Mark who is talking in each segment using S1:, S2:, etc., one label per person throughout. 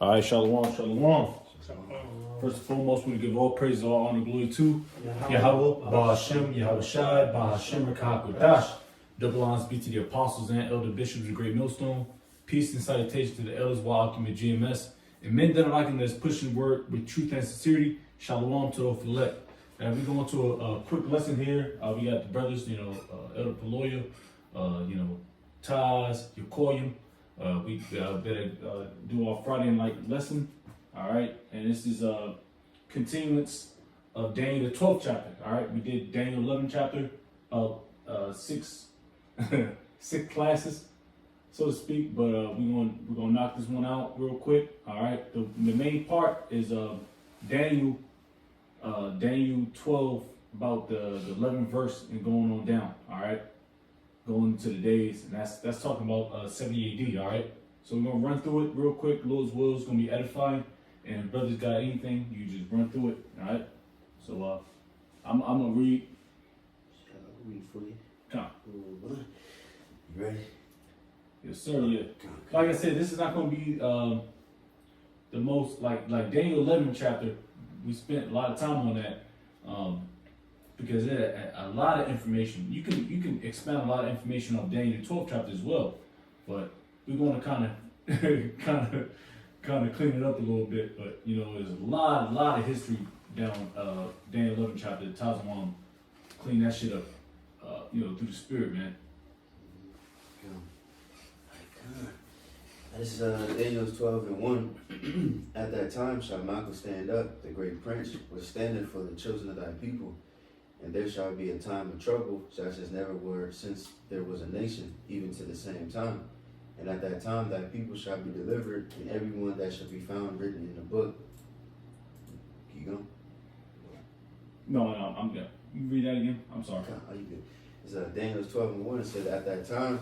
S1: All right, shalom, shalom. First and foremost, we give all praise, all honor, glory to Yahweh, Ba'ashem, Yahweh Shai, Ba'ashem, Rekahakodash. Double honors be to the apostles and elder bishops of the Great Millstone. Peace and salutation to the elders, Wa'akim and GMS. And men that are like him that's pushing word with truth and sincerity. Shalom to the elect. And we're going to a quick lesson here. We got the brothers, Elder Paloya, Taz, Yokoyim. We better do our Friday night lesson. All right, and this is a continuance of Daniel the 12th chapter. All right, we did Daniel 11 chapter of six six classes, so to speak. But we're gonna knock this one out real quick. All right, the main part is Daniel 12 about the 11th verse and going on down. All right, going into the days, and that's talking about 70 AD. All right, so we're gonna run through it real quick. Lord's will is gonna be edifying. And if brothers got anything, you just run through it, all right? So I'm gonna read.
S2: Shall I read for you?
S1: Come.
S2: You ready?
S1: Yes, sir. Yeah. Like I said, this is not gonna be the most like Daniel 11 chapter. We spent a lot of time on that because it had a lot of information. You can expand a lot of information on Daniel 12 chapter as well, but we're gonna kind of clean it up a little bit, but there's a lot of history down Daniel 11 chapter. Tazwan clean that shit up, through the spirit, man.
S2: This is Daniel 12 and 1. At that time shall Michael stand up, the great prince, was standing for the children of thy people. And there shall be a time of trouble, such as never were since there was a nation, even to the same time. And at that time thy people shall be delivered, and everyone that shall be found written in the book. Keep going.
S1: No, I'm good. You read that again? I'm sorry.
S2: Oh, you good. It's Daniel 12 and 1. It said, at that time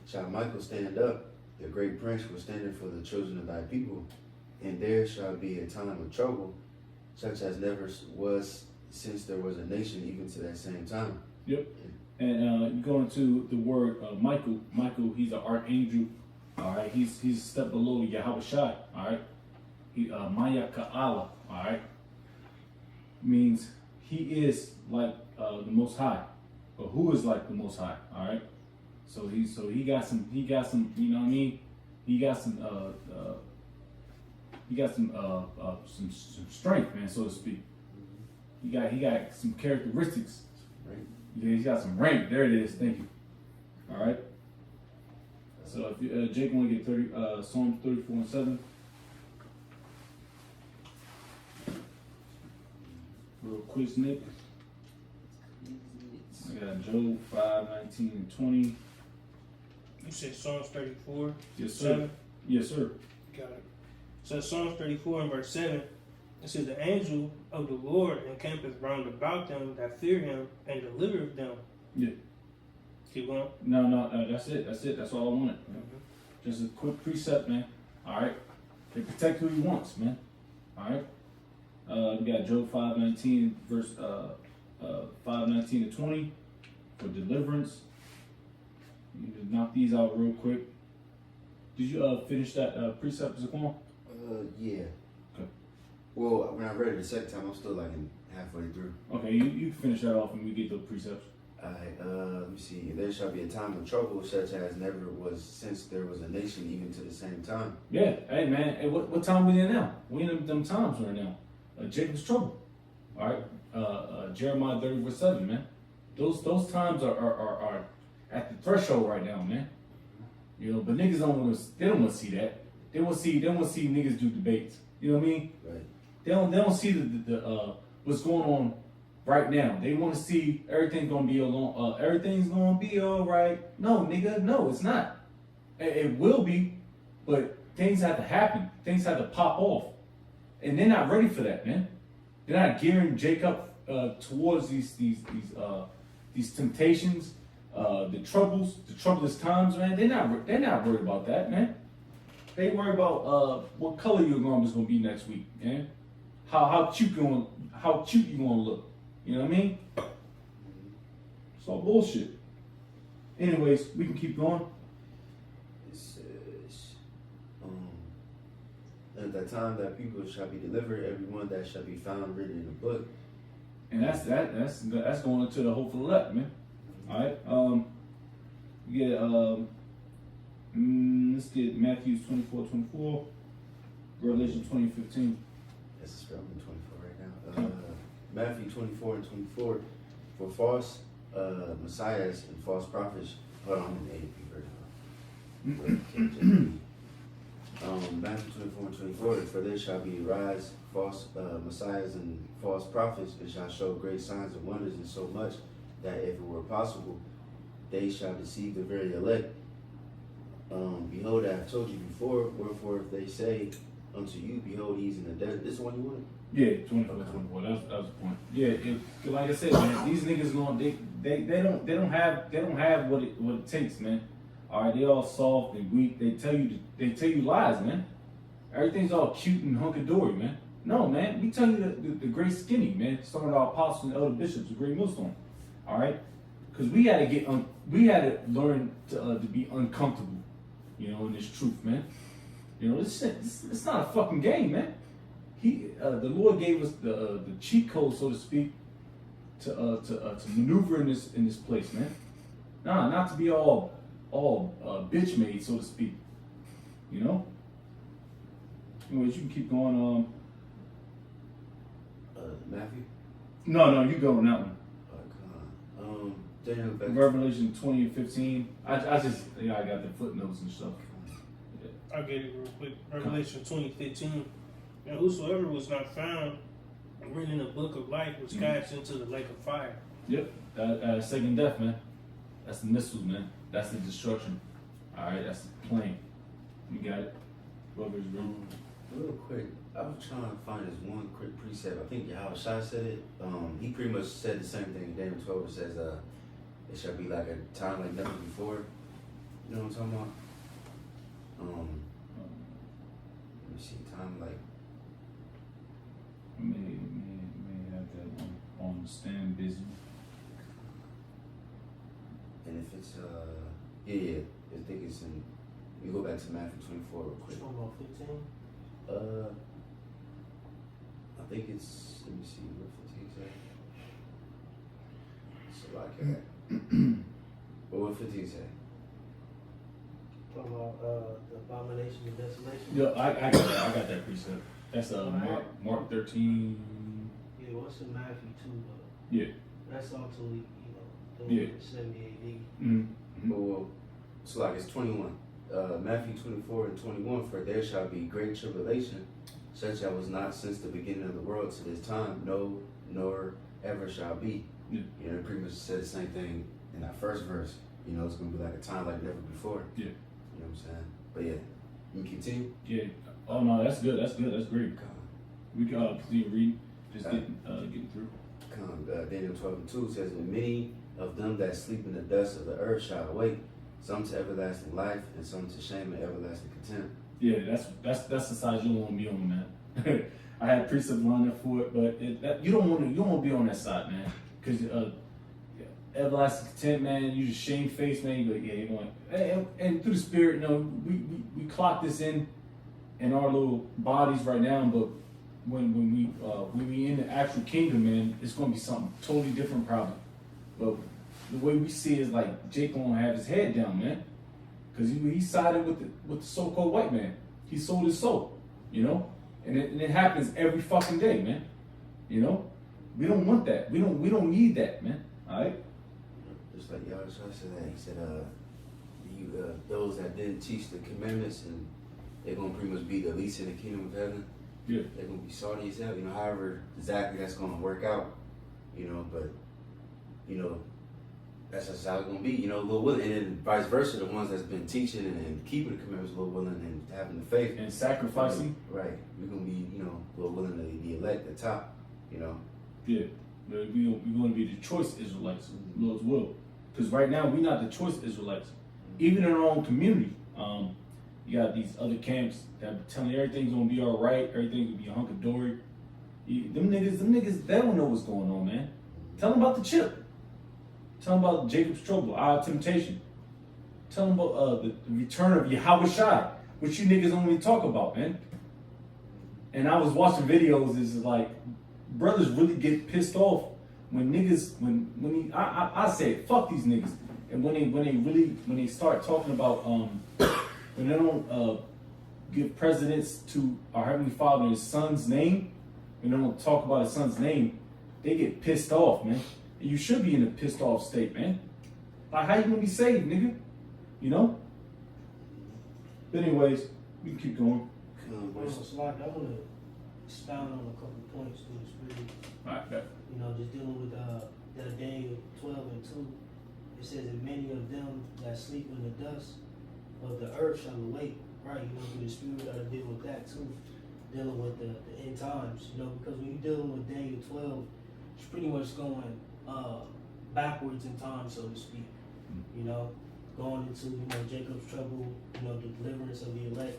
S2: shall Michael stand up, the great prince was standing for the children of thy people. And there shall be a time of trouble, such as never was since there was a nation, even to that same time.
S1: Yep. And you go into the word Michael. Michael, he's an archangel. All right, he's a step below Yahweh Shai. All right, Maya Ka'ala. All right, means he is like the Most High, or who is like the Most High. All right, so he got some. You know what I mean? He got some some strength, man, so to speak. He got some characteristics.
S2: Right.
S1: Yeah, he's got some rank. There it is. Thank you. All right. So if you, Jake want to get Psalms 34 and 7. Real quick, Nick. I got Job 5:19 and 20.
S3: You said Psalms 34?
S1: Yes, sir.
S3: 7?
S1: Yes, sir.
S3: Got it. So Psalms 34 and verse 7, it says, the angel of the Lord encampeth round about them that fear him and delivereth them.
S1: Yeah.
S3: Keep going.
S1: No, that's it. That's all I wanted. Just a quick precept, man. All right. They protect who he wants, man. All right. We got Job 5:19, verse 5:19 to 20 for deliverance. You just knock these out real quick. Did you finish that precept, Zaquan?
S2: Yeah.
S1: Okay.
S2: Well, when I read it the second time, I'm still like halfway through.
S1: Okay, you finish that off and we get the precepts.
S2: Alright, let me see. There shall be a time of trouble such as never was since there was a nation, even to the same time.
S1: Yeah, hey man, hey, what time we in now? We in them times right now. Jacob's trouble. All right, Jeremiah 30 verse 7, man. Those times are at the threshold right now, man. But niggas don't want to see that. They want to see niggas do debates. You know what I mean?
S2: Right.
S1: They don't see the what's going on right now. They want to see everything's gonna be everything's gonna be all right. No, nigga, no, it's not. It will be, but things have to happen. Things have to pop off, and they're not ready for that, man. They're not gearing Jacob towards these temptations, the troublous times, man. They're not worried about that, man. They worry about what color your garment's gonna be next week, man. How cute you gonna look. You know what I mean? It's all bullshit. Anyways, we can keep going.
S2: It says, At that time that people shall be delivered, everyone that shall be found written in the book.
S1: And that's going into the hopeful elect, man. All right. Let's get Matthew 24:24, Revelation 20:15.
S2: This is from 24 right now. Matthew 24:24. For false messiahs and false prophets. Hold on, I'm in the AAP version. Matthew 24:24. For there shall be rise false messiahs and false prophets, and shall show great signs and wonders, and so much that if it were possible, they shall deceive the very elect. Behold, I have told you before. Wherefore, if they say unto you, behold, he's in the desert. This is the one you wanted?
S1: Yeah, 24. That was the point. Yeah, like I said, man, these niggas they don't have what it takes, man. All right, they all soft and weak. They tell you lies, man. Everything's all cute and hunky dory, man. No, man, we tell you the great skinny, man. Some of our apostles and elder bishops, the great millstone. All right, because we had to learn to be uncomfortable, you know, in this truth, man. You know, it's not a fucking game, man. The Lord gave us the cheat code, so to speak, to maneuver in this place, man. Nah, not to be all bitch made, so to speak. You know. Anyways, you can keep going.
S2: Matthew.
S1: No, you go on that one.
S2: Come on. Daniel.
S1: Revelation 20:15. I got the footnotes and stuff.
S3: I'll get it real quick. Revelation 20:15. And whosoever was not found written in the book of life was cast into the lake of fire.
S1: Yep. Second death, man. That's the missiles, man. That's the destruction. All right, that's the plane. You got it. Whoever's real.
S2: Real quick, I was trying to find this one quick precept. I think Yahweh Shai said it. He pretty much said the same thing in Daniel 12. It says, it shall be like a time like never before. You know what I'm talking about? Let me see, time like.
S1: May have that on stand busy.
S2: And if it's I think it's in. We go back to Matthew 24 real quick.
S3: Which one about 15?
S2: I think it's. Let me see what 15 say. So like, what 15 say?
S4: Talking about the abomination of desolation.
S1: Yeah, I got that precept. That's Mark 13.
S4: Yeah, what's in Matthew 2, but
S1: Yeah.
S4: that's also, you know,
S1: Yeah.
S4: 70 AD.
S1: Mm-hmm.
S2: Well, so like it's 21. Matthew 24:21. For there shall be great tribulation, such as was not since the beginning of the world to this time, no, nor ever shall be.
S1: Yeah.
S2: You know, it pretty much said the same thing in that first verse. You know, it's gonna be like a time like never before.
S1: Yeah.
S2: You know what I'm saying? But yeah, you can continue.
S1: Yeah. Oh no, that's good. That's great. We can continue reading. Just getting through.
S2: Daniel 12:2 says, and many of them that sleep in the dust of the earth shall awake, some to everlasting life, and some to shame and everlasting contempt.
S1: Yeah, that's the side you don't want to be on, man. I had precepts lined up for it, but you don't want to be on that side, man, because everlasting contempt, man. You just shame face, man. You go, yeah, you want, and through the Spirit, you know, we clock this in our little bodies right now, but when we in the actual kingdom, man, it's gonna be something totally different, probably. But the way we see it is like Jake gonna have his head down, man, because he sided with the so-called white man. He sold his soul, you know, and it happens every fucking day, man. You know, we don't want that. We don't need that, man. All right.
S2: Just like Yahweh said that. He said, those that didn't teach the commandments, and they're gonna pretty much be the least in the kingdom of heaven.
S1: Yeah.
S2: They're gonna be salty as hell. You know, however exactly that's gonna work out. You know, but you know, that's just how it's gonna be. You know, a little willing, and then vice versa. The ones that's been teaching and keeping the commandments, a little willing, and having the faith
S1: And sacrificing.
S2: Right. We're gonna be, you know, a little willing to be elect at the top. You know.
S1: Yeah. But we want to be the choice Israelites, Lord's will. Because right now we're not the choice Israelites. Even in our own community, you got these other camps that are telling you everything's gonna be all right, everything's gonna be a hunk of dory. Them niggas, they don't know what's going on, man. Tell them about the chip. Tell them about Jacob's trouble, our temptation. Tell them about the return of Yahweh Shai, which you niggas only talk about, man. And I was watching videos. It's like brothers really get pissed off when niggas I say fuck these niggas. And when they start talking about when they don't give precedence to our Heavenly Father and His Son's name, when they don't talk about His Son's name, they get pissed off, man. And you should be in a pissed off state, man. Like, how you gonna be saved, nigga? You know? But anyways, we can keep going.
S4: So like, I want to expound on a couple points through the Spirit.
S1: Alright, bet.
S4: You know, just dealing with that Daniel 12 and 2. It says that many of them that sleep in the dust of the earth shall awake. Right, you know, through the Spirit, got to deal with that too. Dealing with the end times, you know, because when you're dealing with Daniel 12, it's pretty much going backwards in time, so to speak. You know, going into, you know, Jacob's trouble, you know, the deliverance of the elect.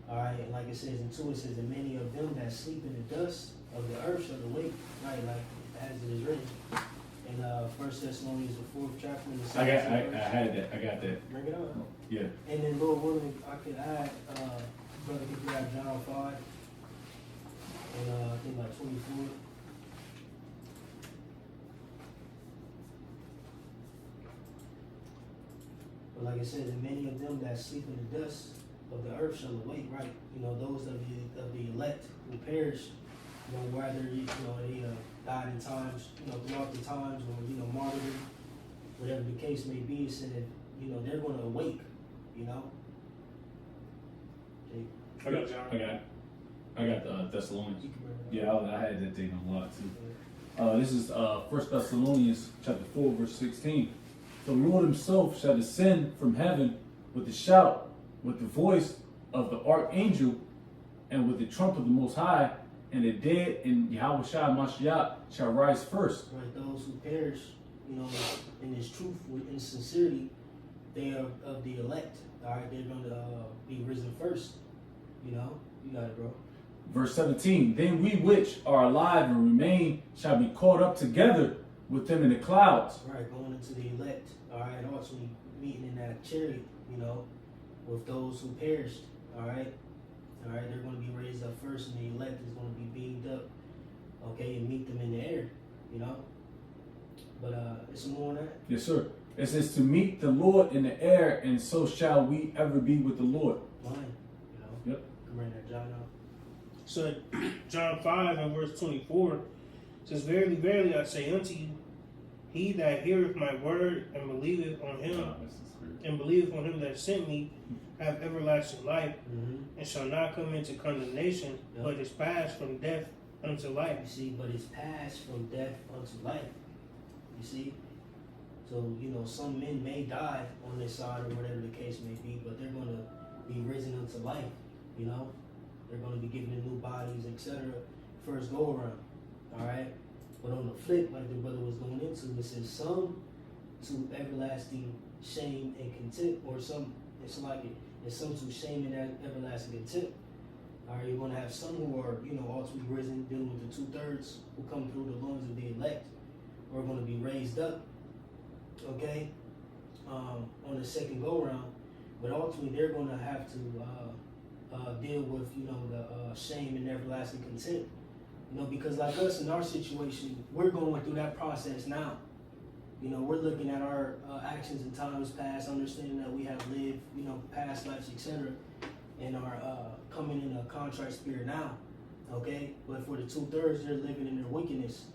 S4: All right, and like it says in 2, it says that many of them that sleep in the dust of the earth shall awake. Right, like as it is written in 1 Thessalonians, the 4th chapter. And the
S1: I
S4: 17th verse.
S1: had that. I got that.
S4: Bring it up.
S1: Yeah.
S4: And then Lord willing, I could add, brother, could grab John 5, and I think like 24. But like it says, and many of them that sleep in the dust of the earth shall awake, right? You know, those of the elect who perish, you know, whether they died in times, you know, throughout the times, or you know, martyrdom, whatever the case may be. It said, you know, they're going to awake. You know.
S3: I got John.
S1: I got Thessalonians.
S4: You can bring it up.
S1: Yeah, I had that thing a lot too. This is 1 Thessalonians chapter 4, verse 16. The Lord Himself shall descend from heaven with a shout, with the voice of the archangel, and with the trump of the Most High, and the dead in Yahweh Shai Mashiach shall rise first.
S4: Right, those who perish, you know, in His truth, in sincerity, they are of the elect. All right, they're going to be risen first. You know, you got it, bro.
S1: Verse 17. Then we which are alive and remain shall be caught up together with them in the clouds.
S4: Right, going into the elect. All right, ultimately meeting in that chariot. You know, with those who perished. All right, they're going to be raised up first, and the elect is going to be beamed up. Okay, and meet them in the air. You know, but it's more on that.
S1: Yes, sir. It says to meet the Lord in the air, and so shall we ever be with the Lord.
S4: Fine. You know.
S1: Yep.
S4: Come right there, John.
S3: So John 5 and verse 24 says, Verily, verily, I say unto you, he that heareth my word and believeth on him, and believeth on him that sent me, have everlasting life, and shall not come into condemnation, but is passed from death unto life.
S4: You see, but it's passed from death unto life. You see? So, you know, some men may die on this side or whatever the case may be, but they're going to be risen unto life, you know? They're going to be given new bodies, etc. First go around, all right? But on the flip, like the brother was going into, it says some to everlasting shame and contempt, or some, it's like it, it's some to shame and everlasting contempt. All right, you're going to have some who are, you know, ultimately risen, dealing with the 2/3 who come through the loins of the elect, who are going to be raised up, okay, on the second go-round. But ultimately, they're going to have to deal with, you know, the shame and everlasting contempt. You know, because like us in our situation, we're going through that process now. You know, we're looking at our actions in times past, understanding that we have lived, you know, past lives, etc., and are coming in a contrite spirit now, okay? But for the 2/3, they're living in their wickedness,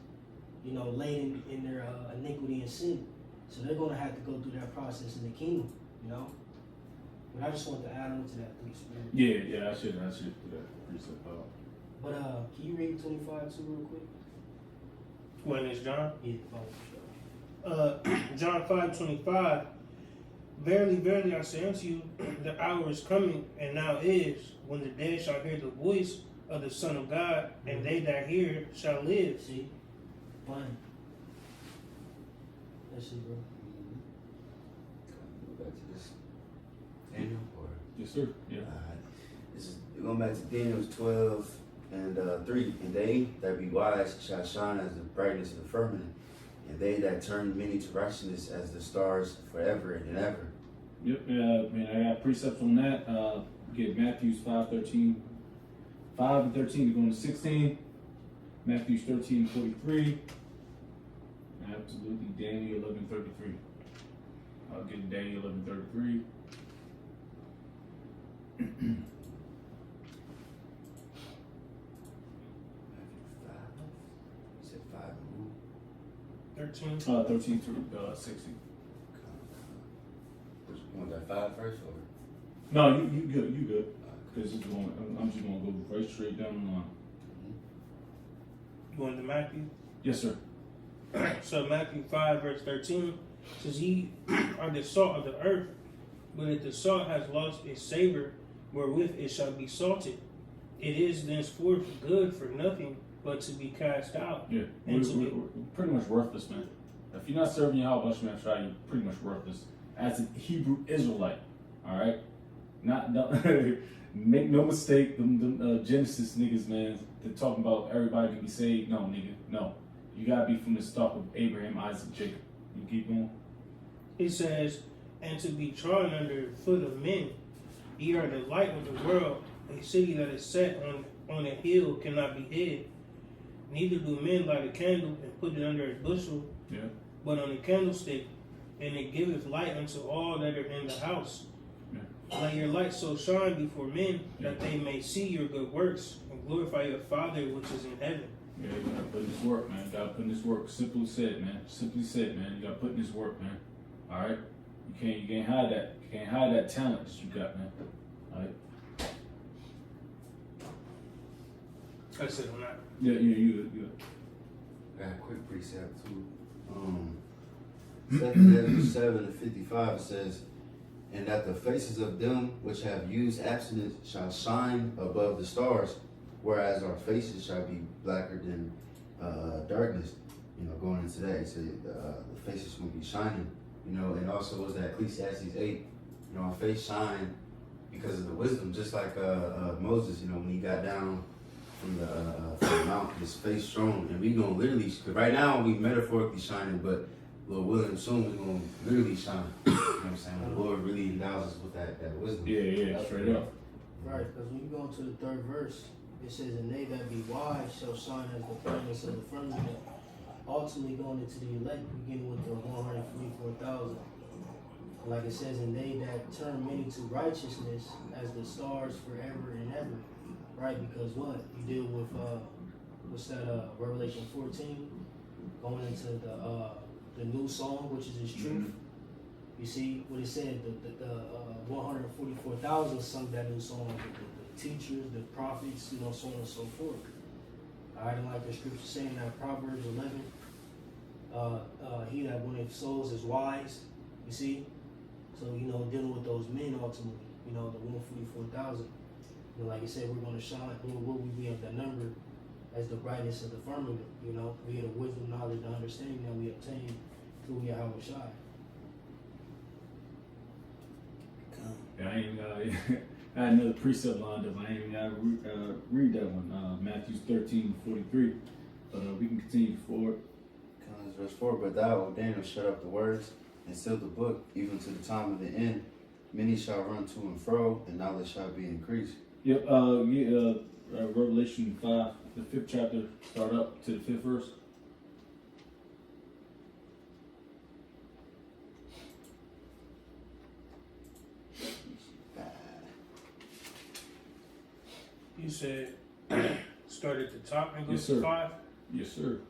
S4: you know, laden in their iniquity and sin. So they're going to have to go through that process in the kingdom, you know? But I just want to add on to that, please.
S1: Yeah, I should do that precept.
S4: But can you read 25 too real quick?
S3: When is John?
S4: Yeah, for sure.
S3: John 5:25. Verily, verily, I say unto you, the hour is coming, and now is, when the dead shall hear the voice of the Son of God, and they that hear shall live.
S4: See? Fine. That's it, bro.
S2: Go back to this. Daniel, or
S1: Yes, sir. Yeah.
S2: this is going back to Daniel 12 and 3. And they that be wise shall shine as the brightness of the firmament, and they that turn many to righteousness as the stars forever and ever.
S1: Yep. Man, I got precepts on that. Get Matthews 5:13 5 and 13 to go into 16. Matthew 13 and 43. Absolutely, Daniel 11:33. I'll get Daniel 11:33.
S2: You said 5 and
S3: 13.
S1: 13 to 60.
S2: who? You want that 5 first or?
S1: No, you good, you good. Because I'm just gonna go right straight down the line.
S3: Going to Matthew.
S1: Yes, sir.
S3: So Matthew 5 verse 13 says, "Ye are the salt of the earth, but if the salt has lost its savor, wherewith it shall be salted, it is thenceforth good for nothing but to be cast out."
S1: Yeah,
S3: And
S1: we're pretty much worthless, man. If you're not serving Yahweh Hashem Shai, you're pretty much worthless as a Hebrew Israelite. All right, not make no mistake, them Genesis niggas, man. They're talking about everybody can be saved. No, nigga, no. You gotta be from the stock of Abraham, Isaac, Jacob. You keep going.
S3: It says, "And to be trodden under the foot of men. Ye are the light of the world. A city that is set on a hill cannot be hid. Neither do men light a candle and put it under a bushel,
S1: Yeah.
S3: but on a candlestick, and it giveth light unto all that are in the house. Let your light so shine before men that they may see your good works and glorify your Father which is in heaven."
S1: Yeah, you gotta put in this work, man. You gotta put in this work. Simply said, man. Simply said, man. You gotta put in this work, man. All right. You can't hide that. You can't hide that talent that you got, man. All right.
S3: I said I'm not.
S1: Yeah, you good.
S2: I got a quick precept too. 2 Ezra 7 and 55 says, "And that the faces of them which have used abstinence shall shine above the stars, whereas our faces shall be blacker than darkness." You know, going into that, he said the faces will be shining. You know, and also was that Ecclesiastes 8. You know, our face shine because of the wisdom, just like Moses. You know, when he got down from the mount, his face shone, and we gonna literally. Cause right now we metaphorically shining, but Lord willing, soon we gonna literally shine. You know what I'm saying? The Lord really endows us with that wisdom.
S1: Yeah, straight up.
S4: Right, because when you go into the third verse, it says, "And they that be wise shall shine as the brightness of the firmament." Ultimately going into the elect, beginning with the 144,000. Like it says, "And they that turn many to righteousness as the stars forever and ever." Right, because what? You deal with, what's that, Revelation 14, going into the new song, which is his truth. You see what it said, the 144,000 sung that new song, the teachers, the prophets, you know, so on and so forth. All right, and like the scripture saying that Proverbs 11, he that winneth souls is wise, you see? So, you know, dealing with those men ultimately, you know, the 144,000. You know, like I said, we're going to shine, will we be of the number as the brightness of the firmament, you know, via the wisdom, knowledge, and understanding that we obtain through Yahweh Shai.
S1: Yeah, I ain't I had another precept lined up. I ain't even gotta read that one. Matthew 13:43. But we can continue forward.
S2: Verse 4, "But thou, O Daniel, shut up the words and seal the book, even to the time of the end. Many shall run to and fro, and knowledge shall be increased."
S1: Yep. Revelation 5, the 5th chapter. Start up to the 5th verse.
S3: You said start at the top and go
S1: Yes,
S3: to
S1: sir.
S3: 5.
S1: Yes, sir.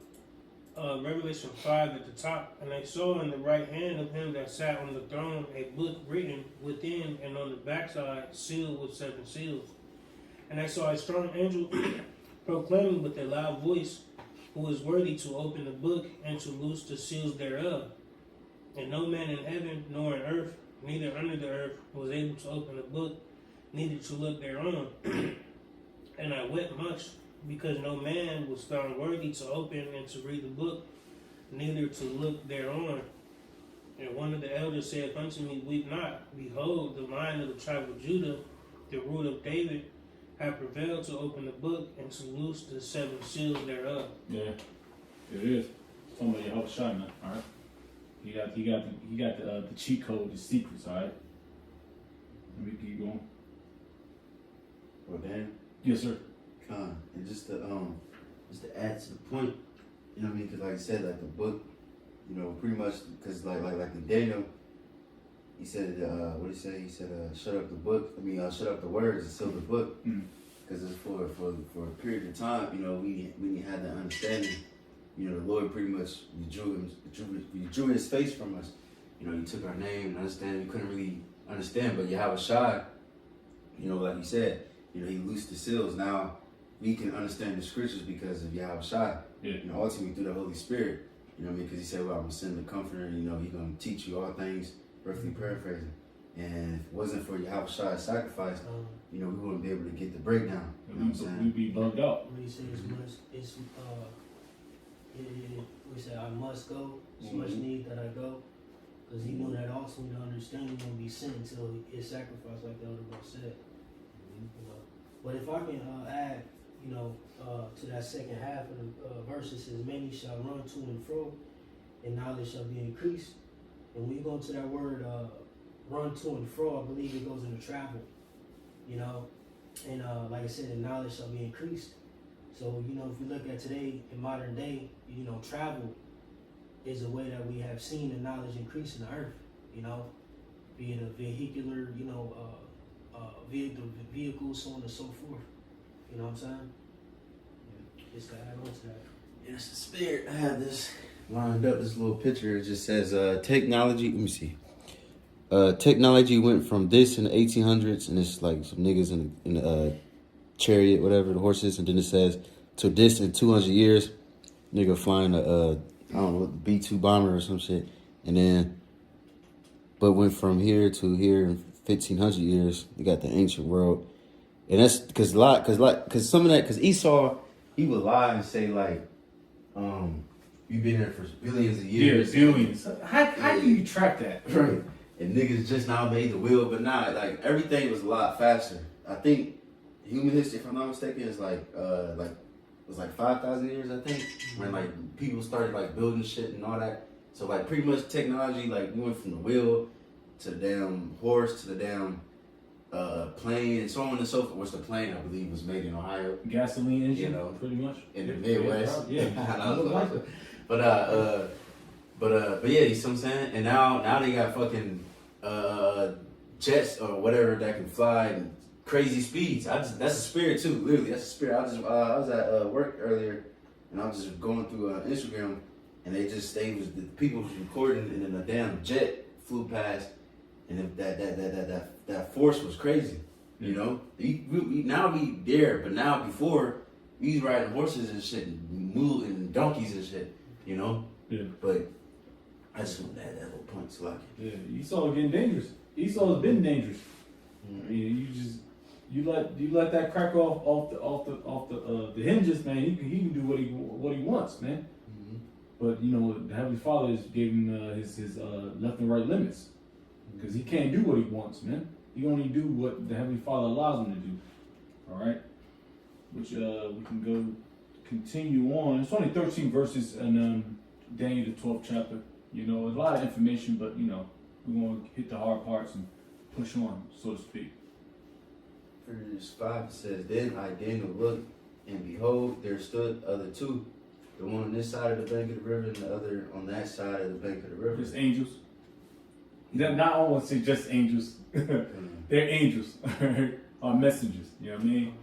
S3: Revelation 5 at the top, "And I saw in the right hand of him that sat on the throne a book written within and on the backside, sealed with 7 seals. And I saw a strong angel proclaiming with a loud voice, Who is worthy to open the book and to loose the seals thereof? And no man in heaven nor in earth, neither under the earth, was able to open the book, neither to look thereon. And I wept much, because no man was found worthy to open and to read the book, neither to look thereon. And one of the elders said unto me, Weep not. Behold, the Lion of the tribe of Judah, the root of David, have prevailed to open the book and to loose the 7 seals thereof."
S1: Yeah, it is. Talking about Yahweh Shai, man. All right. He got the cheat code, the secrets. All right. Let me keep going.
S2: Well, then,
S1: Yes, sir.
S2: And just to add to the point, you know what I mean? Because like I said, like the book, you know, pretty much, because like in Daniel, he said, what did he say? He said, shut up the book. I mean, shut up the words and seal the book. Because it's for a period of time, you know, we had that understanding. You know, the Lord pretty much withdrew his face from us. You know, he took our name and understanding. We couldn't really understand, but Yahweh Shai, you know, like he said, you know, he loosed the seals. Now we can understand the scriptures because of Yahweh Shai.
S1: Yeah.
S2: You know, ultimately through the Holy Spirit. You know what I mean? Because he said, well, I'm going to send the Comforter, and, you know, he's going to teach you all things, roughly paraphrasing. And if it wasn't for Yahweh Shai's sacrifice, you know, we wouldn't be able to get the breakdown. You know what I'm saying?
S1: We'd be bugged out.
S4: When he says we say I must go, it's much need that I go. Because he knew that ultimately the understanding won't be sent until his sacrifice, like the elder brother said. You know. But if I can add, you know, to that second half of the verse, it says, many shall run to and fro, and knowledge shall be increased. And when you go into that word run to and fro, I believe it goes into travel, you know. And like I said, the knowledge shall be increased. So, you know, if you look at today, in modern day, you know, travel is a way that we have seen the knowledge increase in the earth, you know, be it a vehicular, you know, vehicle, so on and so forth. You know what I'm saying? Yeah. Just to add on to that.
S2: Yes, the Spirit. I have this lined up, this little picture. It just says technology. Let me see. Technology went from this in the 1800s, and it's like some niggas in a chariot, whatever, the horses, and then it says to this in 200 years, nigga flying a I don't know, B-2 bomber or some shit, and then, but went from here to here in 1500 years. You got the ancient world, and that's because some of that, because Esau, he would lie and say like, you've been here for billions of years.
S1: Yeah, billions. How do you track that?
S2: Right. And niggas just now made the wheel, but nah, like everything was a lot faster. I think human history, if I'm not mistaken, is it was like 5,000 years, I think, when like people started like building shit and all that. So like pretty much technology, like we went from the wheel to the damn horse to the damn plane and so on and so forth. Which the plane, I believe, was made in Ohio.
S1: Gasoline engine,
S2: You know,
S1: pretty much.
S2: In the Midwest.
S1: Yeah.
S2: But yeah, you see what I'm saying? And now they got fucking jets or whatever that can fly and crazy speeds. That's a spirit too, literally. That's a spirit. I was at work earlier, and I was just going through Instagram, and the people was recording, and then a damn jet flew past, and that force was crazy. You know, now we there, but now before we was riding horses and shit, and mules and donkeys and shit. You know.
S1: Yeah.
S2: But I just want to add that little point to like.
S1: Yeah, Esau getting dangerous. Esau's been dangerous. I mean, you let that crack off the hinges, man. He can do what he wants, man.
S2: Mm-hmm.
S1: But you know, the Heavenly Father has gave him his left and right limits, because he can't do what he wants, man. He only do what the Heavenly Father allows him to do. All right, which we can continue on. It's only 13 verses in Daniel the 12th chapter. You know, a lot of information, but you know, we're gonna hit the hard parts and push on, so to speak.
S2: Verse 5 says, Then I, Daniel, looked, and behold, there stood other two, the one on this side of the bank of the river, and the other on that side of the bank of the river.
S1: Just angels. Not I want to say just angels. They're angels, or messengers. You know what I mean?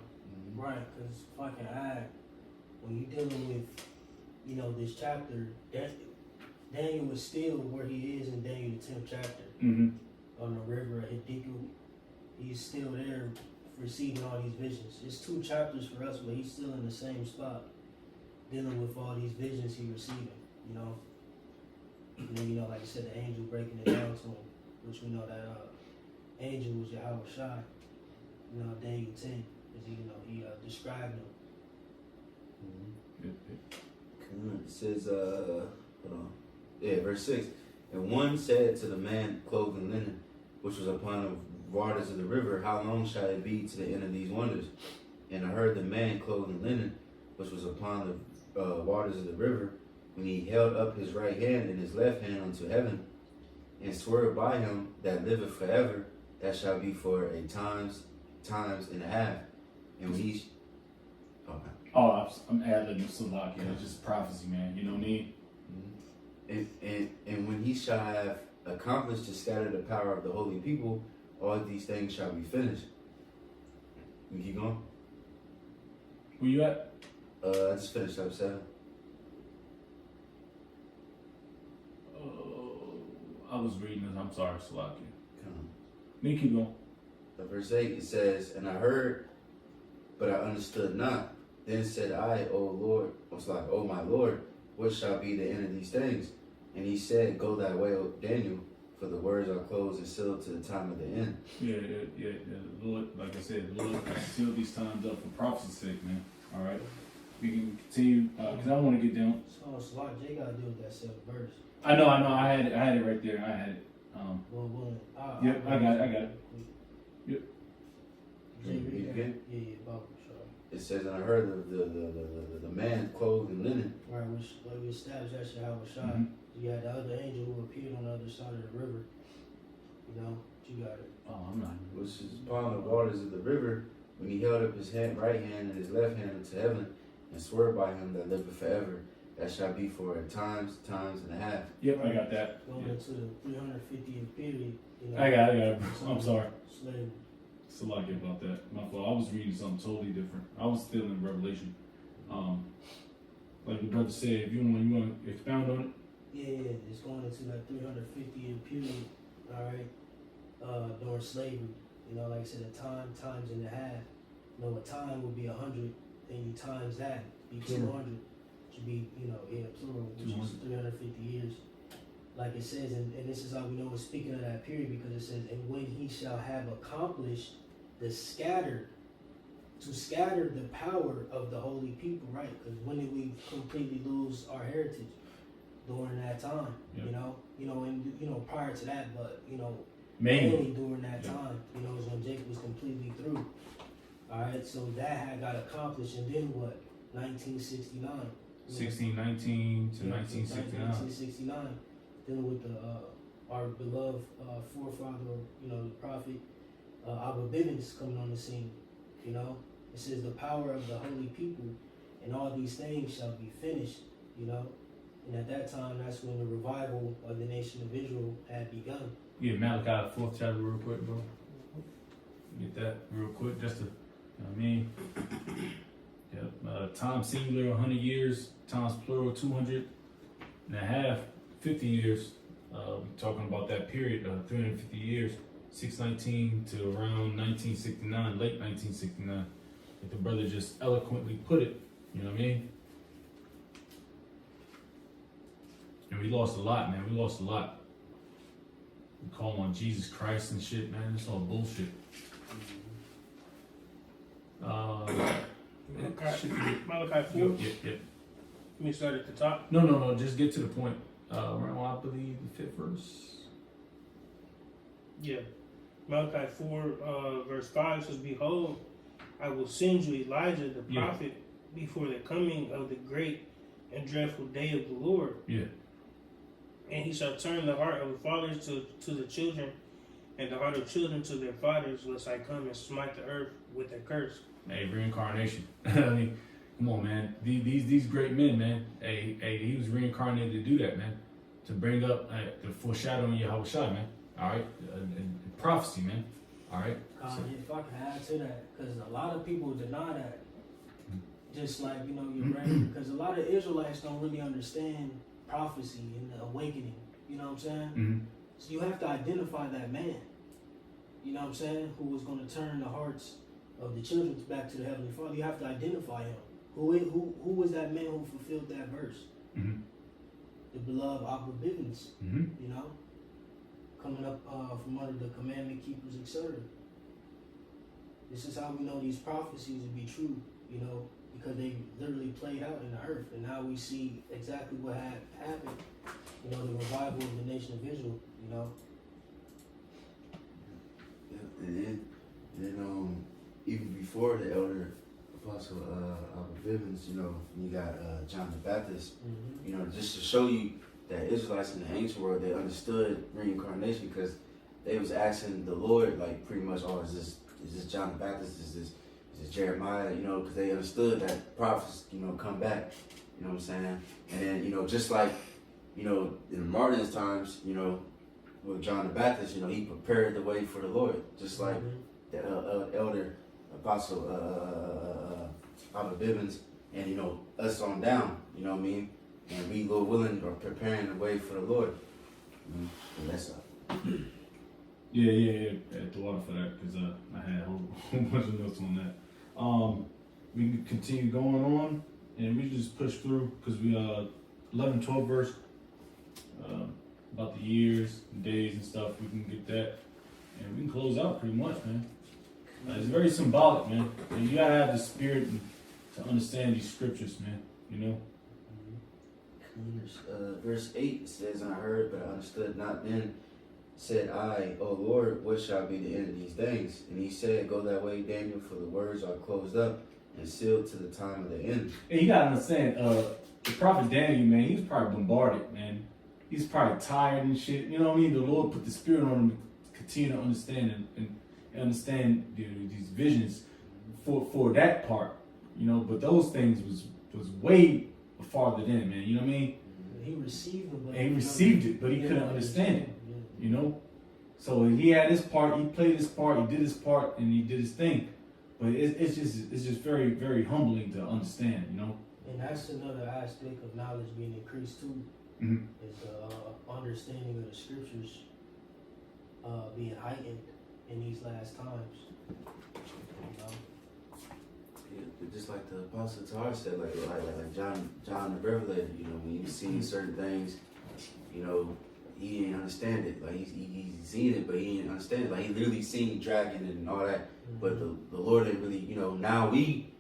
S4: Right, because if I can add, when you're dealing with, you know, this chapter, Daniel is still where he is in Daniel the 10th chapter, on the river of Hiddekel. He's still there receiving all these visions. It's 2 chapters for us, but he's still in the same spot, dealing with all these visions he's receiving, you know. And then, you know, like I said, the angel breaking it down to him, which we know that angel was Yahweh Shai, you know, Daniel 10, because he described him.
S2: It says, hold on. Yeah, verse 6. And one said to the man clothed in linen, which was upon the waters of the river, How long shall it be to the end of these wonders? And I heard the man clothed in linen, which was upon the waters of the river, when he held up his right hand and his left hand unto heaven, and swore by him that liveth forever, that shall be for a times and a half. And when he, Okay.
S1: Oh, I'm ad-libbing Salakia. It's just prophecy, man. You know what I mean?
S2: And when he shall have accomplished to scatter the power of the holy people, all these things shall be finished. You keep going?
S1: Where you at?
S2: I just finished up 7.
S1: I was reading this. I'm sorry, Salakia.
S2: Come on.
S1: Me keep going.
S2: Verse 8, it says, and I heard, but I understood not. Then said I, O Lord, O my Lord, what shall be the end of these things? And he said, go thy way, O Daniel, for the words are closed and sealed to the time of the end.
S1: Yeah. The Lord, like I said, the Lord has sealed these times up for prophecy's sake, man. All right. We can continue, because I want to get down.
S4: So Slot J got to deal with that 7th verse.
S1: I know. I had it right there. I had it. Yep, I got it. Yep.
S4: Jay, read that.
S2: again?
S4: Yeah, Bible, sorry.
S2: It says, and I heard the man clothed in linen.
S4: Right, which like we established that Shah was shot.
S1: Mhm.
S4: You had the other angel who appeared on the other side of the river. You know, you got it.
S1: Oh, I'm not.
S2: Which is upon the waters of the river, when he held up his right hand and his left hand unto heaven, and swore by him that liveth forever, that shall be for times and a half.
S1: Yep, I got that.
S4: Going
S1: Yeah.
S4: into the 350th period. You know,
S1: I got it. I'm sorry.
S4: Slavery.
S1: Salakia about that. My fault. I was reading something totally different. I was still in Revelation. Like the brother said, if you want to expound on it.
S4: Yeah, it's going into that 350th period. All right, during slavery. You know, like I said, a times and a half. You know, a time would be 100, and you times that be 200. Should be, plural, which is 350 years. Like it says, and this is how we know it's speaking of that period, because it says, and when he shall have accomplished to scatter the power of the holy people, right? Because when did we completely lose our heritage? During that time,
S1: Yep.
S4: and prior to that, but
S1: Mainly.
S4: during that time, is when Jacob was completely through. All right, so that had got accomplished, and then what? 1969.
S1: 1619 to 1969.
S4: 1969. Dealing with our beloved forefather, the prophet Abba Bivens coming on the scene. It says the power of the holy people, and all these things shall be finished. And at that time, that's when the revival of the nation of Israel had begun.
S1: Yeah, Malachi 4th chapter real quick, bro. Get that real quick, just to, you know what I mean? Yep. Time singular, 100 years. Times plural, 200 and a half, 50 years. We're talking about that period, 350 years, 619 to around 1969, late 1969. Like the brother just eloquently put it, you know what I mean? And we lost a lot, man. We lost a lot. We call on Jesus Christ and shit, man. It's all bullshit.
S3: Malachi 4.
S1: Yep.
S3: Let me start at the top.
S1: No. Just get to the point. Around, I believe, the 5th verse.
S3: Yeah. Malachi 4, verse 5 says, behold, I will send you Elijah the prophet before the coming of the great and dreadful day of the Lord.
S1: Yeah.
S3: And he shall turn the heart of the fathers to the children, and the heart of children to their fathers, lest I come and smite the earth with a curse.
S1: Hey, reincarnation. I mean, come on, man. These great men, man. Hey, he was reincarnated to do that, man. To bring up the foreshadowing Yahushua, man. All right, and prophecy, man. All right.
S4: If I can add to that, because a lot of people deny that. Just like you're right, because a lot of Israelites don't really understand prophecy and the awakening. You know what I'm saying?
S1: Mm-hmm.
S4: So you have to identify that man. You know what I'm saying? Who was going to turn the hearts of the children back to the Heavenly Father. You have to identify him. Who was that man who fulfilled that verse?
S1: Mm-hmm.
S4: The beloved Abba Bivens.
S1: Mm-hmm.
S4: Coming up from under the commandment keepers, etc. This is how we know these prophecies to be true. Because they literally played out in the earth, and now we see exactly what had happened. The revival of the nation of Israel.
S2: Yeah, and then even before the elder apostle Abba Bivens, you got John the Baptist.
S4: Mm-hmm.
S2: Just to show you that Israelites in the ancient world, they understood reincarnation, because they was asking the Lord, like, pretty much, is this John the Baptist? Is Just Jeremiah, you know, because they understood that prophets, you know, come back. You know what I'm saying? And then, you know, just like, you know, in Martin's times, you know, with John the Baptist, you know, he prepared the way for the Lord, just like the elder apostle Papa Bibbins, and you know, us on down. You know what I mean? And we, Lord willing, are preparing the way for the Lord. And that's up.
S1: Yeah. At the water for that because I had a whole bunch of notes on that. We can continue going on, and we just push through because we 11, 12 verse about the years, and days, and stuff. We can get that, and we can close out pretty much, man. It's very symbolic, man. And you gotta have the spirit to understand these scriptures, man. You know.
S2: Verse 8 says, "And I heard, but I understood not. Then said I, O Lord, what shall be the end of these things? And he said, Go that way, Daniel, for the words are closed up and sealed to the time of the end."
S1: And you gotta understand, the prophet Daniel, man, he was probably bombarded, man. He's probably tired and shit. You know what I mean? The Lord put the spirit on him to continue to understand and understand these visions for that part. You know, but those things was way farther than, man. You know what I mean?
S4: He received it, but
S1: And he received it, but he couldn't understand it. You know? So he had his part, he played his part, he did his part, and he did his thing. But it's just very, very humbling to understand, you know?
S4: And that's another aspect of knowledge being increased too,
S1: Mhm.
S4: is the understanding of the scriptures being heightened in these last times. You know?
S2: Yeah, just like the Apostle Tar said, like John the Revelator, you know, when he was seeing certain things, you know, he didn't understand it. Like he seen it, but he didn't understand it. Like he literally seen dragon and all that, but the Lord didn't really, you know. Now we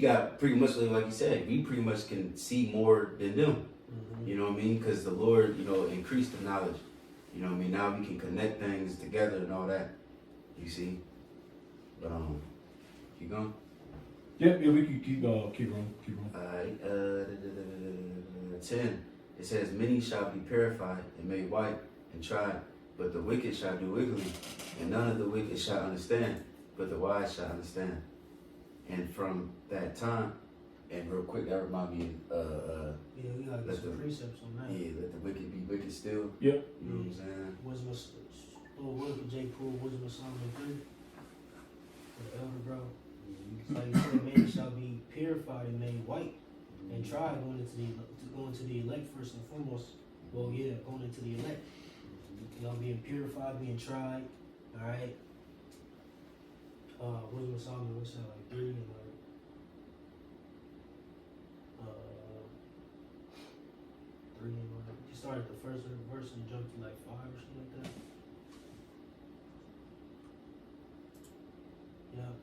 S2: got pretty much like you said, we pretty much can see more than them. You know what I mean? Because the Lord, you know, increased the knowledge. You know what I mean? Now we can connect things together and all that. You see? But keep going.
S1: Yeah, we can keep on.
S2: Alright, 10. It says, "Many shall be purified and made white and tried, but the wicked shall do wickedly, and none of the wicked shall understand, but the wise shall understand." And from that time, and real quick, that remind me
S4: Yeah, we gotta get some precepts on that.
S2: let the wicked be wicked still.
S1: Yep.
S2: You know what I'm saying?
S4: Little word for J. Poole, Wisdom of Solomon 3. The elder, bro. Like you said, man shall be purified and made white and tried going into the elect first and foremost. Well, yeah, going into the elect. You know, being purified, being tried. All right. Wisdom of Solomon, what's that, like 3 and like 3 and like, you start at the first verse and jump to like 5 or something like that. Yeah.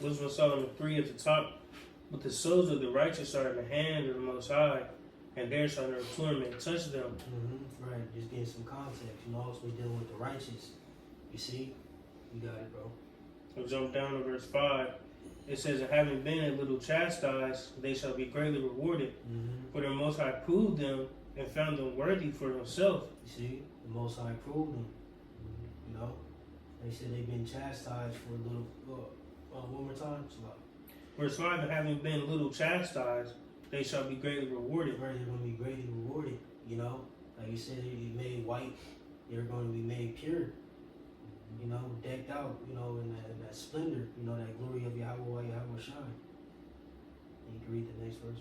S3: Wisdom of Solomon 3 at the top. "But the souls of the righteous are in the hand of the Most High, and there shall no torment touch them."
S4: Right, just getting some context. You know, also we dealing with the righteous. You see? You got it, bro.
S3: We'll jump down to verse 5. It says, "And having been a little chastised, they shall be greatly rewarded. For the Most High proved them and found them worthy for himself."
S4: You see? The Most High proved them. You know? They said they've been chastised for a little. One more time? It's like,
S3: Verse 5, "And having been a little chastised, they shall be greatly rewarded."
S4: they're going to be greatly rewarded. You know? Like you said, they be made white. They're going to be made pure. You know, decked out, you know, in that splendor, you know, that glory of Yahweh, Yahweh shine. And you can read the next verse,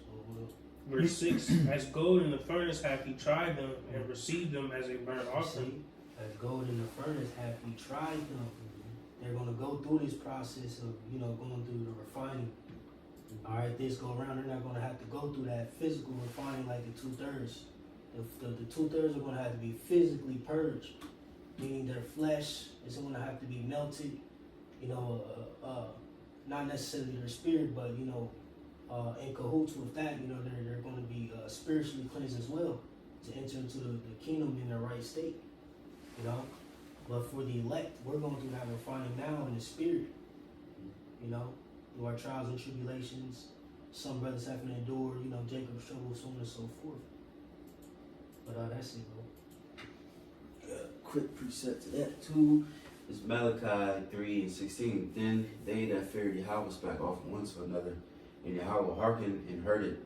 S3: Verse 6, "As gold in the furnace hath he tried them, and received them as a burnt offering."
S4: As gold in the furnace hath he tried them. They're going to go through this process of, you know, going through the refining. All right, this go around, they're not going to have to go through that physical refining like the 2/3. The 2/3 are going to have to be physically purged, meaning their flesh is going to have to be melted, you know, not necessarily their spirit, but, you know, in cahoots with that, you know, they're going to be spiritually cleansed as well to enter into the kingdom in their right state, you know. But for the elect, we're going through that refining now in the spirit, you know, through our trials and tribulations. Some brothers having to endure, you know, Jacob's trouble, so on and so forth. But that's it, bro.
S2: Quick precept to that too. It's Malachi 3:16. Then they that feared Yahweh spake off one to another, and Yahweh hearkened and heard it.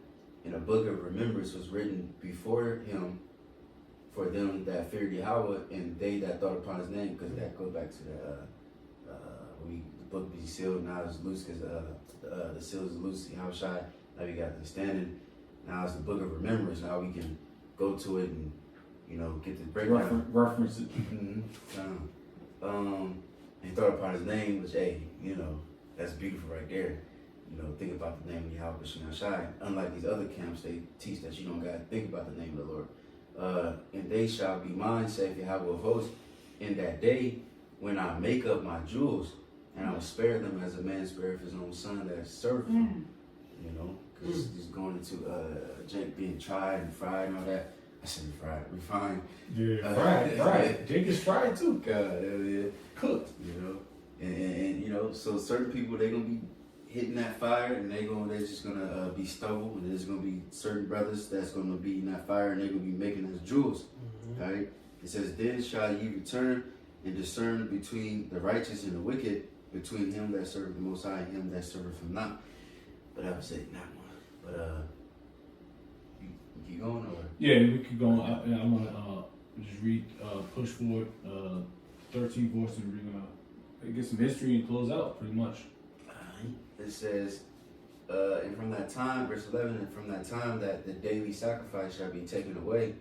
S2: And a book of remembrance was written before him for them that feared Yahweh and they that thought upon his name, because that goes back to the book be sealed, now it's loose because the seals is loose. Yahweh Shai, now we got the understanding. Now it's the book of remembrance. Now we can go to it and get the breakdown.
S1: Reference it.
S2: And thought upon his name, which that's beautiful right there. Think about the name of Yahweh Shai Shai. Unlike these other camps, they teach that you don't gotta think about the name of the Lord. And they shall be mine, saith Yahweh of hosts, in that day when I make up my jewels, and I will spare them as a man spareth his own son that serveth him. Because he's going into being tried and fried and all that. I said fried, refined.
S1: Yeah, fried. Jake is fried too.
S2: God, yeah.
S1: Cooked.
S2: And so certain people, they're gonna be hitting that fire, and they're just gonna be stubble, and there's gonna be certain brothers that's gonna be in that fire, and they're gonna be making us jewels. Right? It says, then shall ye return and discern between the righteous and the wicked, between him that serveth the Most High and him that serveth him not. But I would say not one. But you keep going, or
S1: Yeah, we could go. I'm gonna just read, push forward, 13 verse, and we're gonna get some history and close out pretty much.
S2: it says, and from that time, verse 11, and from that time that the daily sacrifice shall be taken away,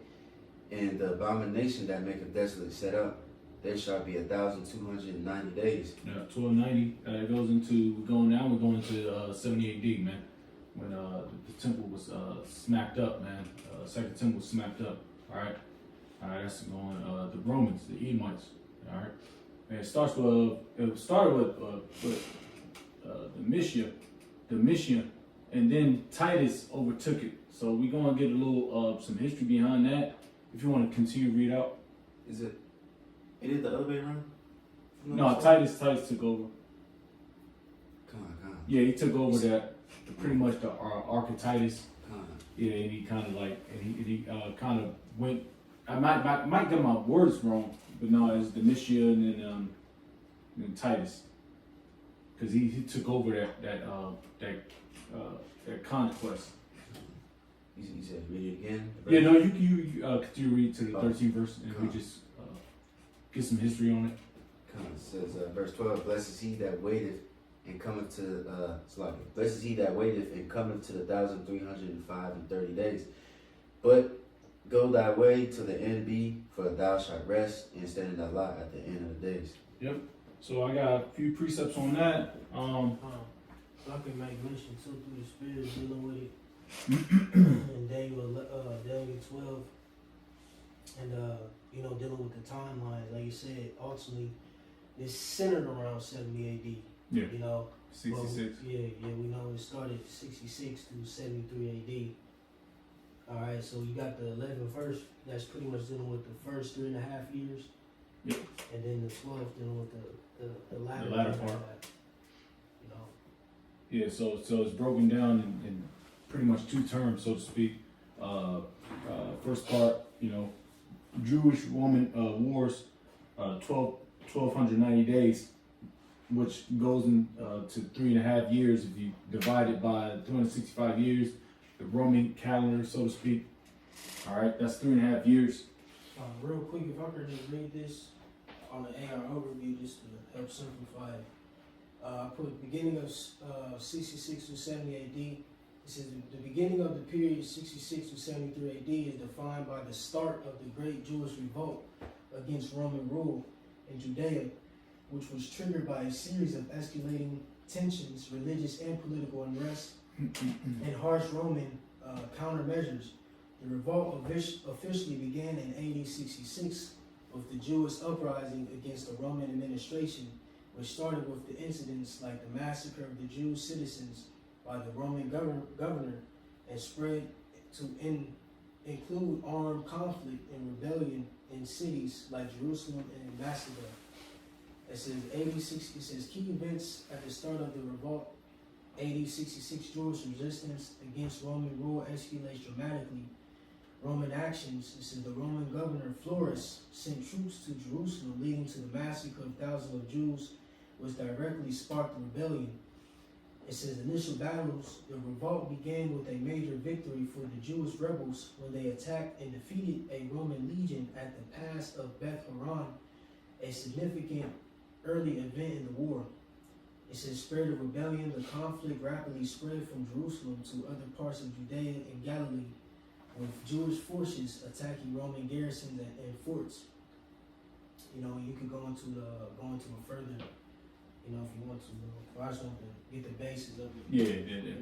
S2: and the abomination that maketh desolate set up, there shall be 1,290 days.
S1: Yeah, 1290. It goes into we're going into 70 AD, man. When the temple was smacked up, man. Second temple was smacked up. All right, that's going the Romans, the Edomites. All right, and it started with the Mishnah, and then Titus overtook it. So we're gonna get a little some history behind that. If you want to continue to read out.
S2: Is it? It is the other way around?
S1: No, Titus took over.
S2: Come on.
S1: Yeah, he took over that, pretty much the Archetytus.
S2: Come on.
S1: Yeah, and he kind of he kind of went. I might get my words wrong, but no, it's Domitian and then Titus, because he took over that conquest.
S2: You said read it again?
S1: Yeah, no, you continue read to the 13th verse, and we
S2: Come.
S1: just get some history on it.
S2: Come on. It says verse 12, blessed is he that waiteth and cometh to blessed is he that waiteth and cometh to the 1,305 and 30 days. But go thy way to the end be, for thou shalt rest and stand in thy lot at the end of the days.
S1: Yep. So I got a few precepts on that.
S4: I can make mention too through the Spirit dealing with it. in Daniel 12, and dealing with the timelines, like you said, ultimately it's centered around 70 AD.
S1: Yeah. 66.
S4: Well, we know it started 66 through 73 AD. All right, so you got the 11th verse that's pretty much dealing with the first 3.5 years.
S1: Yep.
S4: And then the 12th dealing with the latter
S1: part.
S4: of that.
S1: Yeah, so it's broken down in pretty much two terms, so to speak. First part, Jewish Roman wars, 1,290 days, which goes to 3.5 years. If you divide it by 365 years, the Roman calendar, so to speak. All right, that's 3.5 years.
S4: Real quick, if I could just read this on the AR overview just to help simplify it. I put beginning of 66 to 70 AD. It says the beginning of the period 66 to 73 AD is defined by the start of the great Jewish revolt against Roman rule in Judea, which was triggered by a series of escalating tensions, religious and political unrest, and harsh Roman countermeasures. The revolt officially began in AD 66 with the Jewish uprising against the Roman administration, which started with the incidents like the massacre of the Jewish citizens by the Roman governor and spread to include armed conflict and rebellion in cities like Jerusalem and Macedon. It says AD 60. It says key events at the start of the revolt. AD 66 Jewish resistance against Roman rule escalates dramatically Roman actions, it says the Roman governor Florus sent troops to Jerusalem, leading to the massacre of thousands of Jews, which directly sparked the rebellion. It says initial battles, the revolt began with a major victory for the Jewish rebels when they attacked and defeated a Roman legion at the pass of Beth Horon, a significant early event in the war. It says spirit of rebellion, the conflict rapidly spread from Jerusalem to other parts of Judea and Galilee, with Jewish forces attacking Roman garrisons and forts. You know, you could go into it further, you know, if you want to. I just want to get the basis of it.
S1: Yeah,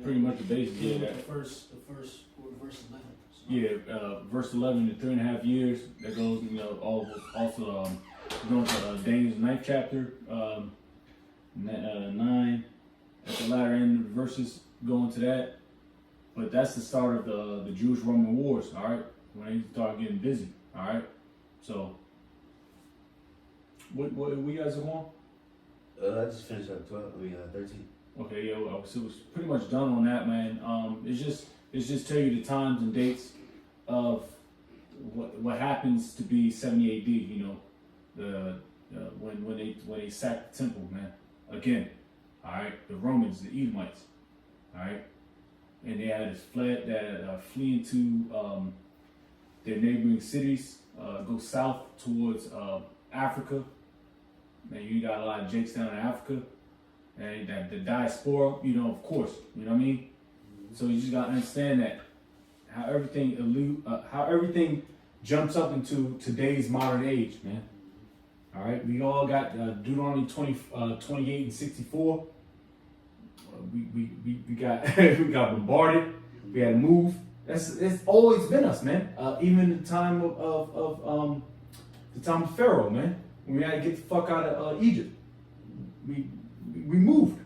S1: pretty much the basis.
S4: Yeah,
S1: Yeah,
S4: the first verse 11. So.
S1: yeah, verse 11 to 3.5 years. That goes, you know, also going to Daniel's 9th chapter, 9 at the latter end of the verses, going to that. But that's the start of the Jewish-Roman wars. All right, when they start getting busy. All right, so what we guys are on?
S2: I just finished up 13.
S1: Okay, yeah, well, so it was pretty much done on that, man. It's just tell you the times and dates of what happens to be 70 AD. You know, when they sacked the temple, man. Again, all right, the Romans, the Edomites, all right, and they had fleeing to their neighboring cities, go south towards Africa. Man, you got a lot of Jakes down in Africa, and the diaspora, you know, of course, you know what I mean. So you just gotta understand that how everything jumps up into today's modern age, man. All right, we all got Deuteronomy 28 and 64. We got we got bombarded. We had to move. It's always been us, man. Even the time of Pharaoh, man. When we had to get the fuck out of Egypt, we moved.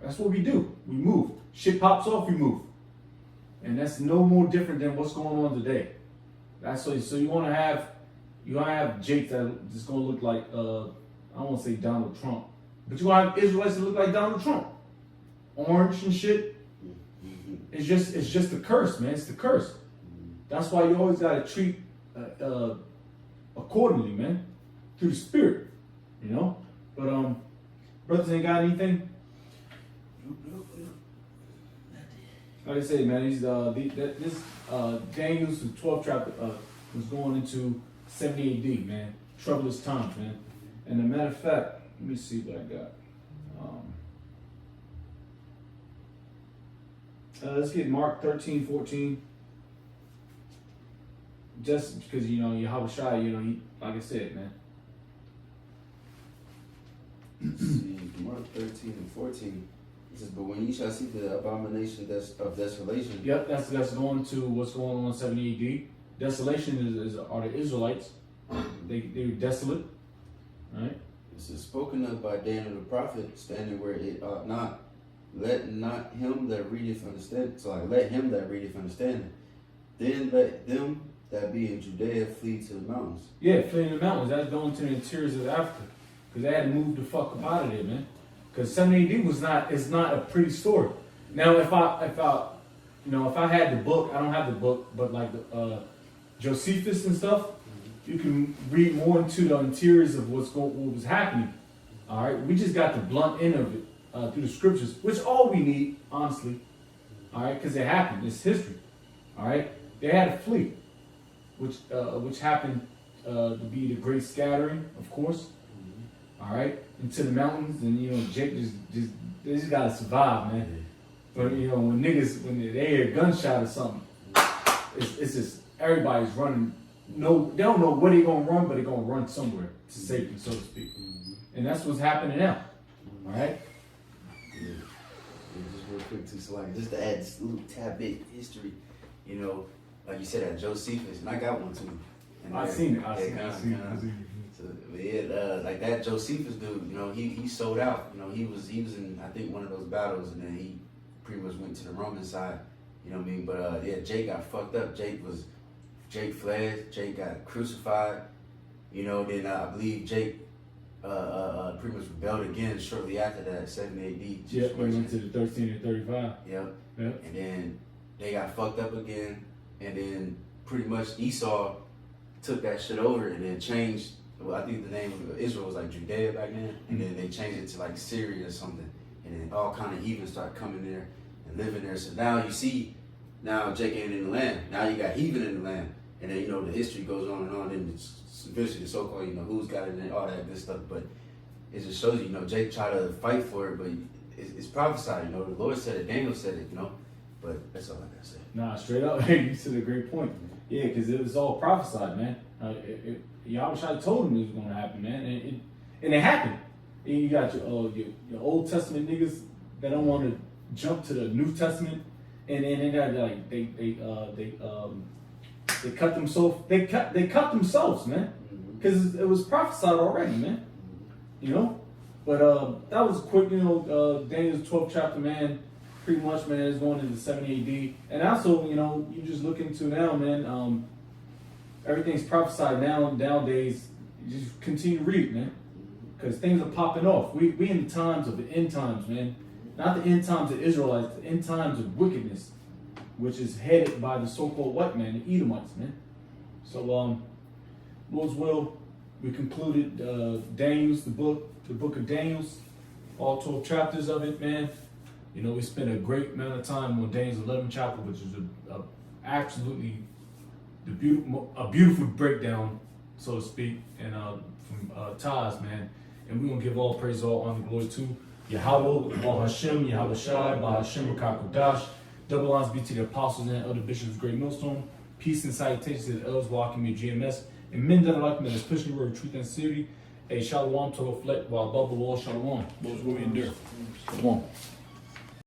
S1: That's what we do. We move. Shit pops off, we move. And that's no more different than what's going on today. That's so you want to have Jake that's gonna look like I don't want to say Donald Trump, but you want to have Israelites that look like Donald Trump, orange and shit. It's just the curse, man. It's the curse. That's why you always gotta treat accordingly, man. Through the spirit, you know. But brothers ain't got anything. Like I said, man, this Daniel's 12th chapter was going into 70 AD, man. Troublous times, man. And a matter of fact, let me see what I got. Let's get Mark 13:14. Just because, you know, Yahweh Shai, you know, he, like I said, man.
S2: See, Mark 13 and 14. It says, but when you shall see the abomination of desolation.
S1: Yep, that's going to what's going on in 70 AD. Desolation are the Israelites. They're desolate. Right?
S2: This is spoken of by Daniel the prophet, standing where it ought not. Let not him that readeth understand. So like, let him that readeth understand it. Then let them that be in Judea flee to the mountains.
S1: Yeah, flee in the mountains. That's going to the interiors of Africa. Because they had to move the fuck up out of there, man. Because 70 AD is not a pretty story. Now, if I had the book, I don't have the book, but like Josephus and stuff, you can read more into the interiors of what was happening. All right, we just got the blunt end of it through the scriptures, which all we need, honestly. All right, because it happened. It's history. All right, they had to flee, which happened to be the great scattering, of course. All right, into the mountains, and you know, Jake they just gotta survive, man. But you know, when they hear a gunshot or something, it's just everybody's running. No, they don't know where they're gonna run, but they're gonna run somewhere to safety, so to speak. And that's what's happening now. All right.
S2: Yeah, just real quick too, so like just to add this little tad bit history, you know, like you said at Josephus, and I got one too. And
S1: I seen it.
S2: So yeah, like that Josephus dude, you know, he sold out. You know, he was in I think one of those battles, and then he pretty much went to the Roman side. You know what I mean? But yeah, Jake got fucked up. Jake fled. Jake got crucified. You know, then I believe Jake pretty much rebelled again shortly after that, 70 AD.
S1: Yeah, we went to the 13 and 35.
S2: Yep.
S1: Yep.
S2: And then they got fucked up again, and then pretty much Esau took that shit over and then changed. Well, I think the name of Israel was like Judea back then, and then they changed it to like Syria or something, and then all kind of heathens start coming there and living there. So now you see, now Jake ain't in the land. Now you got heathen in the land, and then you know the history goes on and on, and it's eventually the so-called, you know, who's got it and all that good stuff. But it just shows you know, Jake tried to fight for it, but it's prophesied. You know, the Lord said it, Daniel said it. You know, but that's all I gotta say.
S1: Nah, straight up, you said a great point. Yeah, because it was all prophesied, man. Yahushua told him it was going to happen, man, and it happened. And you got your Old Testament niggas that don't want to jump to the New Testament, and then they got like they cut themselves. They cut themselves, man, because it was prophesied already, man. You know, but that was quick. You know, Daniel's 12th chapter, man. Pretty much, man, is going into 70 AD, and also, you know, you just look into now, man. Everything's prophesied nowadays. You just continue to read, man, because things are popping off. We in the times of the end times, man. Not the end times of Israelites, the end times of wickedness, which is headed by the so-called white man, the Edomites, man. So, Lord's will, we concluded Daniel's, the book of Daniel's, all 12 chapters of it, man. You know, we spent a great amount of time on Daniel's 11th chapter, which is absolutely a beautiful breakdown, so to speak, and from Taz, man. And we're gonna give all praise, all honor, glory to Yahweh, Baal Hashem, Yahweh Shai, Baal Hashem, Rakakodash. Double honors be to the apostles and elder bishops of Great Millstone. Peace and salutations to the elders walking me GMS. And men that are like me, that is pushing the word of truth and sincerity. A shalom to reflect while above the wall, shalom. Those will endure. Shalom.